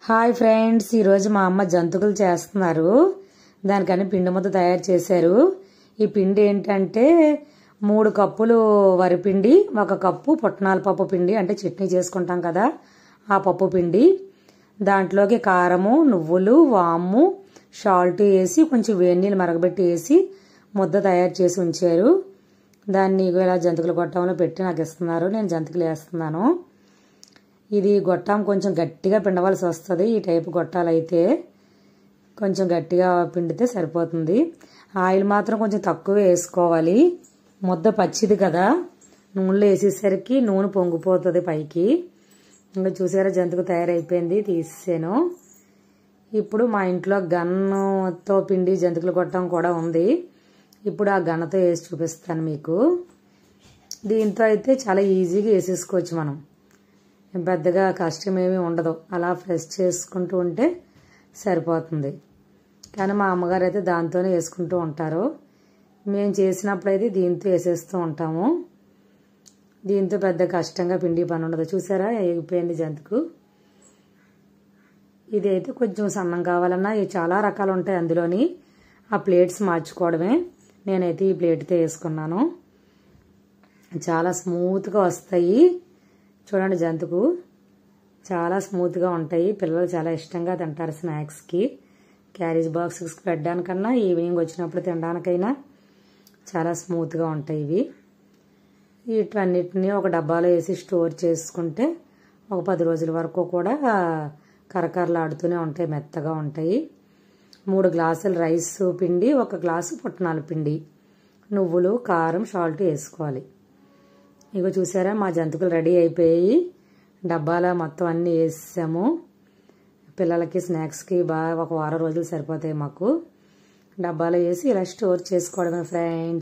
Hi friends, ఈరోజు మా అమ్మ జంతుకులు చేస్తున్నారు. దానికని పిండి ముద్ద తయారు చేశారు. ఈ పిండి ఏంటంటే 3 కప్పులు వరిపిండి, 1 కప్పు పుట్నాల పప్పు పిండి, అంటే చట్నీ చేసుకుంటాం కదా ఆ పప్పు పిండి. దాంట్లోకి కారము, నువ్వులు, వాము, సాల్ట్ వేసి కొంచెం వేడి నీళ్ళు మరగబెట్టి వేసి ముద్ద తయారు చేసి ఉంచారు. దాన్ని ఇలా జంతికల గొట్టంలో పెట్టి నాకు ఇస్తున్నారు. నేను జంతికలు వేస్తున్నాను. ఇది గొట్టం కొంచెం గట్టిగా పిండవలసి వస్తుంది. ఈ టైపు గొట్టాలు అయితే కొంచెం గట్టిగా పిండితే సరిపోతుంది. ఆయిల్ మాత్రం కొంచెం తక్కువ వేసుకోవాలి. ముద్ద పచ్చిది కదా, నూనెలో వేసేసరికి నూనె పొంగిపోతుంది పైకి. ఇంకా చూసారా, జంతిక తయారైపోయింది, తీసాను. ఇప్పుడు మా ఇంట్లో గన్నతో పిండి జంతికలు గొట్టం కూడా ఉంది. ఇప్పుడు ఆ గన్నతో వేసి చూపిస్తాను మీకు. దీంతో అయితే చాలా ఈజీగా వేసేసుకోవచ్చు. మనం పెద్దగా కష్టమేమీ ఉండదు. అలా ప్రెస్ చేసుకుంటూ ఉంటే సరిపోతుంది. కానీ మా అమ్మగారు అయితే దాంతోనే వేసుకుంటూ ఉంటారు. మేము చేసినప్పుడు అయితే దీంతో వేసేస్తూ ఉంటాము. దీంతో పెద్ద కష్టంగా పిండి పని ఉండదు. చూసారా, ఎగిపోయింది జంతుకు. ఇది అయితే కొంచెం సన్నం కావాలన్నా చాలా రకాలు ఉంటాయి. అందులోని ఆ ప్లేట్స్ మార్చుకోవడమే. నేనైతే ఈ ప్లేట్తో వేసుకున్నాను. చాలా స్మూత్గా వస్తాయి. చూడండి, జంతుకు చాలా స్మూత్గా ఉంటాయి. పిల్లలు చాలా ఇష్టంగా తింటారు. స్నాక్స్కి, క్యారేజ్ బాక్స్కి పెట్టడానికన్నా ఈవినింగ్ వచ్చినప్పుడు తినడానికైనా చాలా స్మూత్గా ఉంటాయి ఇవి. వీటన్నిటిని ఒక డబ్బాలో వేసి స్టోర్ చేసుకుంటే ఒక 10 రోజుల వరకు కూడా కరకరలాడుతూనే ఉంటాయి, మెత్తగా ఉంటాయి. 3 గ్లాసులు రైస్ పిండి, 1 గ్లాసు పుట్నాల పిండి, నువ్వులు, కారం, సాల్ట్ వేసుకోవాలి. ఇగో చూసారా, మా జంతికలు రెడీ అయిపోయి డబ్బాలో మొత్తం అన్నీ వేసాము. పిల్లలకి స్నాక్స్కి బాగా 1 వారం రోజులు సరిపోతాయి మాకు. డబ్బాలో వేసి ఇలా స్టోర్ చేసుకోవడమే ఫ్రెండ్స్.